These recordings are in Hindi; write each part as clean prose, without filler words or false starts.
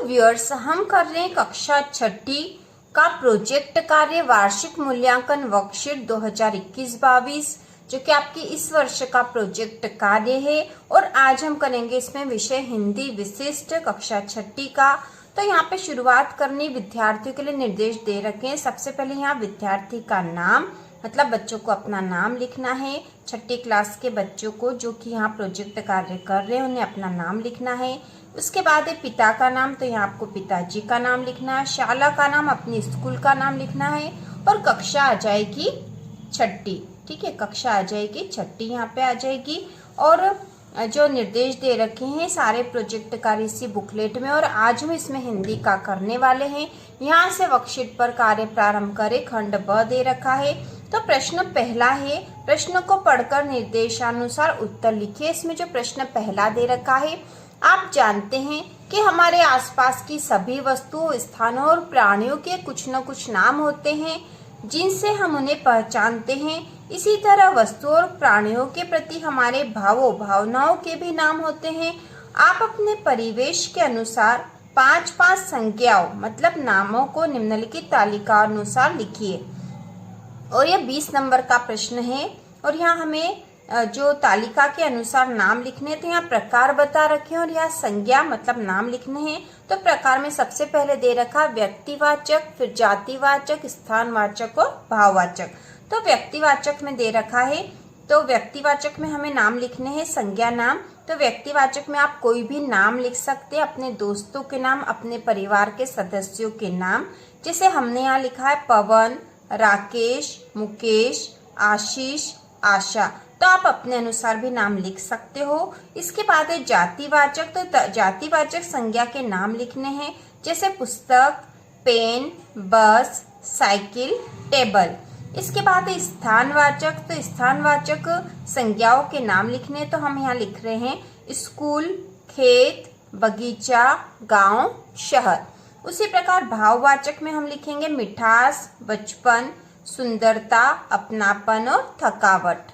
व्यूअर्स, हम कर रहे हैं कक्षा छठी का प्रोजेक्ट कार्य वार्षिक मूल्यांकन वर्कशीट 2021-22 जो कि आपकी इस वर्ष का प्रोजेक्ट कार्य है। और आज हम करेंगे इसमें विषय हिंदी विशिष्ट कक्षा छठी का। तो यहाँ पे शुरुआत करनी विद्यार्थियों के लिए निर्देश दे रखे हैं। सबसे पहले यहाँ विद्यार्थी का नाम, मतलब बच्चों को अपना नाम लिखना है। छठी क्लास के बच्चों को जो कि यहाँ प्रोजेक्ट कार्य कर रहे हैं उन्हें अपना नाम लिखना है। उसके बाद है पिता का नाम, तो यहाँ आपको पिताजी का नाम लिखना है। शाला का नाम, अपनी स्कूल का नाम लिखना है। और कक्षा आ जाएगी छठी, ठीक है, कक्षा आ जाएगी छठी यहाँ पे आ जाएगी। और जो निर्देश दे रखे हैं सारे प्रोजेक्ट कार्य इसी बुकलेट में। और आज हम इसमें हिंदी का करने वाले हैं। यहाँ से वर्कशीट पर कार्य प्रारंभ करें। खंड ब दे रखा है। तो प्रश्न पहला है, प्रश्न को पढ़कर निर्देशानुसार उत्तर लिखिए। इसमें जो प्रश्न पहला दे रखा है, आप जानते हैं कि हमारे आसपास की सभी वस्तुओं, स्थानों और प्राणियों के कुछ न कुछ नाम होते हैं जिनसे हम उन्हें पहचानते हैं। इसी तरह वस्तुओं और प्राणियों के प्रति हमारे भावों भावनाओं के भी नाम होते हैं। आप अपने परिवेश के अनुसार 5-5 संज्ञाओं मतलब नामों को निम्नलिखित तालिका अनुसार लिखिए। और यह 20 नंबर का प्रश्न है। और यहाँ हमें जो तालिका के अनुसार नाम लिखने हैं, तो यहाँ प्रकार बता रखे हैं और यहाँ संज्ञा मतलब नाम लिखने हैं। तो प्रकार में सबसे पहले दे रखा व्यक्तिवाचक, फिर जातिवाचक, स्थानवाचक और भाववाचक। तो व्यक्तिवाचक में दे रखा है, तो व्यक्तिवाचक में हमें नाम लिखने हैं संज्ञा नाम। तो व्यक्तिवाचक में आप कोई भी नाम लिख सकते हैं, अपने दोस्तों के नाम, अपने परिवार के सदस्यों के नाम। जैसे हमने यहाँ लिखा है पवन, राकेश, मुकेश, आशीष, आशा। तो आप अपने अनुसार भी नाम लिख सकते हो। इसके बाद है जातिवाचक। तो जातिवाचक संज्ञा के नाम लिखने हैं, जैसे पुस्तक, पेन, बस, साइकिल, टेबल। इसके बाद है स्थानवाचक। तो स्थानवाचक संज्ञाओं के नाम लिखने, तो हम यहाँ लिख रहे हैं स्कूल, खेत, बगीचा, गांव, शहर। उसी प्रकार भाववाचक में हम लिखेंगे मिठास, बचपन, सुंदरता, अपनापन और थकावट।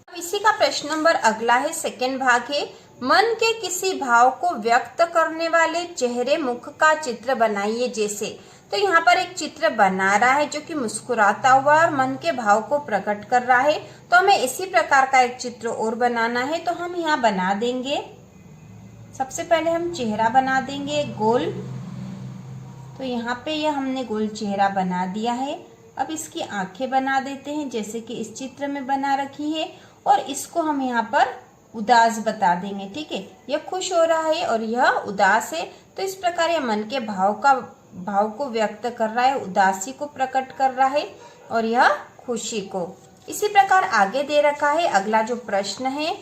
इसी का प्रश्न नंबर अगला है, सेकंड भाग है, मन के किसी भाव को व्यक्त करने वाले चेहरे मुख का चित्र बनाइए। जैसे तो यहाँ पर एक चित्र बना रहा है जो कि मुस्कुराता हुआ और मन के भाव को प्रकट कर रहा है। तो हमें इसी प्रकार का एक चित्र और बनाना है, तो हम यहाँ बना देंगे। सबसे पहले हम चेहरा बना देंगे गोल। तो यहाँ पे यह हमने गोल चेहरा बना दिया है। अब इसकी आंखें बना देते हैं जैसे कि इस चित्र में बना रखी है। और इसको हम यहाँ पर उदास बता देंगे, ठीक है। यह खुश हो रहा है और यह उदास है। तो इस प्रकार यह मन के भाव को व्यक्त कर रहा है, उदासी को प्रकट कर रहा है और यह खुशी को। इसी प्रकार आगे दे रखा है अगला जो प्रश्न है,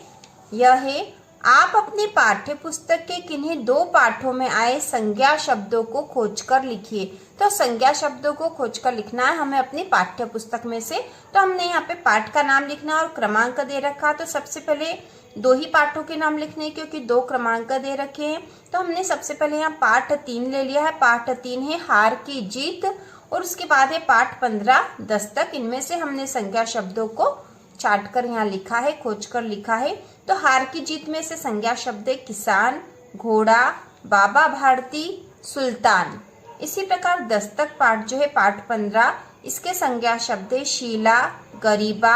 यह है आप अपनी पाठ्य पुस्तक के किन्हीं 2 पाठों में आए संज्ञा शब्दों को खोजकर लिखिए। तो संज्ञा शब्दों को खोजकर लिखना है हमें अपनी पाठ्य पुस्तक में से। तो हमने यहाँ पे पाठ का नाम लिखना और क्रमांक दे रखा। तो सबसे पहले 2 ही पाठों के नाम लिखने क्योंकि 2 क्रमांक दे रखे हैं। तो हमने सबसे पहले यहाँ पाठ 3 ले लिया है। पाठ 3 है हार की जीत। और उसके बाद है पाठ 15 दस्तक। इनमें से हमने संज्ञा शब्दों को छाट कर यहाँ लिखा है, खोज कर लिखा है। तो हार की जीत में से संज्ञा शब्द है किसान, घोड़ा, बाबा भारती, सुल्तान। इसी प्रकार दस्तक पाठ जो है पाठ 15, इसके संज्ञा शब्द है शीला, गरीबा,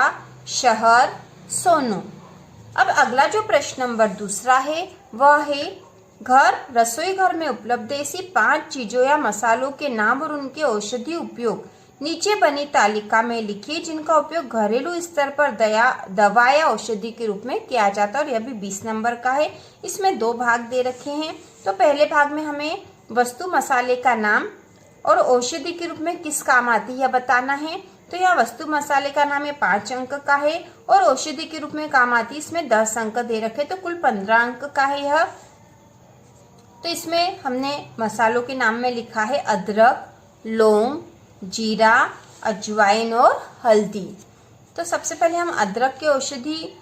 शहर, सोनू। अब अगला जो प्रश्न नंबर दूसरा है वह है घर, रसोई घर में उपलब्ध ऐसी 5 चीजों या मसालों के नाम और उनके औषधि उपयोग नीचे बनी तालिका में लिखिए जिनका उपयोग घरेलू स्तर पर दवा या औषधि के रूप में किया जाता है। और यह भी 20 नंबर का है। इसमें 2 भाग दे रखे हैं। तो पहले भाग में हमें वस्तु मसाले का नाम और औषधि के रूप में किस काम आती है यह बताना है। तो यह वस्तु मसाले का नाम 5 अंक का है और औषधि के रूप में काम आती है इसमें 10 अंक दे रखे, तो कुल 15 अंक का है यह। तो इसमें हमने मसालों के नाम में लिखा है अदरक, लौंग, जीरा, अजवाइन और हल्दी। तो सबसे पहले हम अदरक के औषधि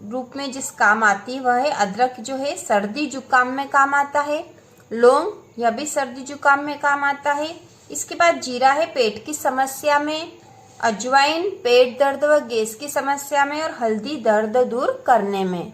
रूप में जिस काम आती है वह है अदरक जो है सर्दी जुकाम में काम आता है। लौंग यह भी सर्दी जुकाम में काम आता है। इसके बाद जीरा है पेट की समस्या में, अजवाइन पेट दर्द व गैस की समस्या में और हल्दी दर्द दूर करने में।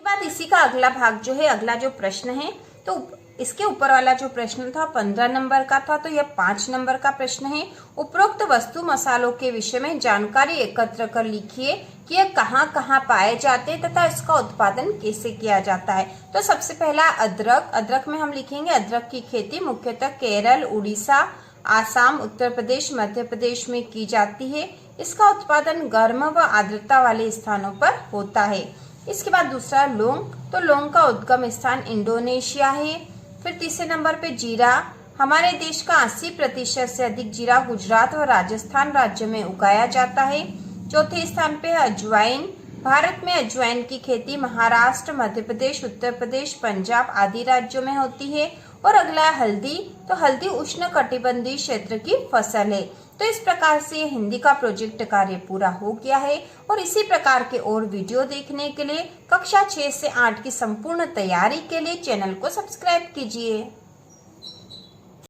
बाद इसी का अगला भाग जो है, अगला जो प्रश्न है तो इसके ऊपर वाला जो प्रश्न था 15 नंबर का था, तो यह 5 नंबर का प्रश्न है। उपरोक्त वस्तु मसालों के विषय में जानकारी एकत्र कर लिखिए कि यह कहाँ कहाँ पाए जाते हैं तथा इसका उत्पादन कैसे किया जाता है। तो सबसे पहला अदरक। अदरक में हम लिखेंगे अदरक की खेती मुख्यतः केरल, उड़ीसा, आसाम, उत्तर प्रदेश, मध्य प्रदेश में की जाती है। इसका उत्पादन गर्म व आर्द्रता वाले स्थानों पर होता है। इसके बाद दूसरा लौंग। तो लौंग का उद्गम स्थान इंडोनेशिया है। फिर तीसरे नंबर पे जीरा। हमारे देश का 80% से अधिक जीरा गुजरात व राजस्थान राज्य में उगाया जाता है। चौथे स्थान पे है अजवाइन। भारत में अजवाइन की खेती महाराष्ट्र, मध्य प्रदेश, उत्तर प्रदेश, पंजाब आदि राज्यों में होती है। और अगला है हल्दी। तो हल्दी उष्ण कटिबंधीय क्षेत्र की फसल है। तो इस प्रकार से हिंदी का प्रोजेक्ट कार्य पूरा हो गया है। और इसी प्रकार के और वीडियो देखने के लिए कक्षा 6 से 8 की संपूर्ण तैयारी के लिए चैनल को सब्सक्राइब कीजिए।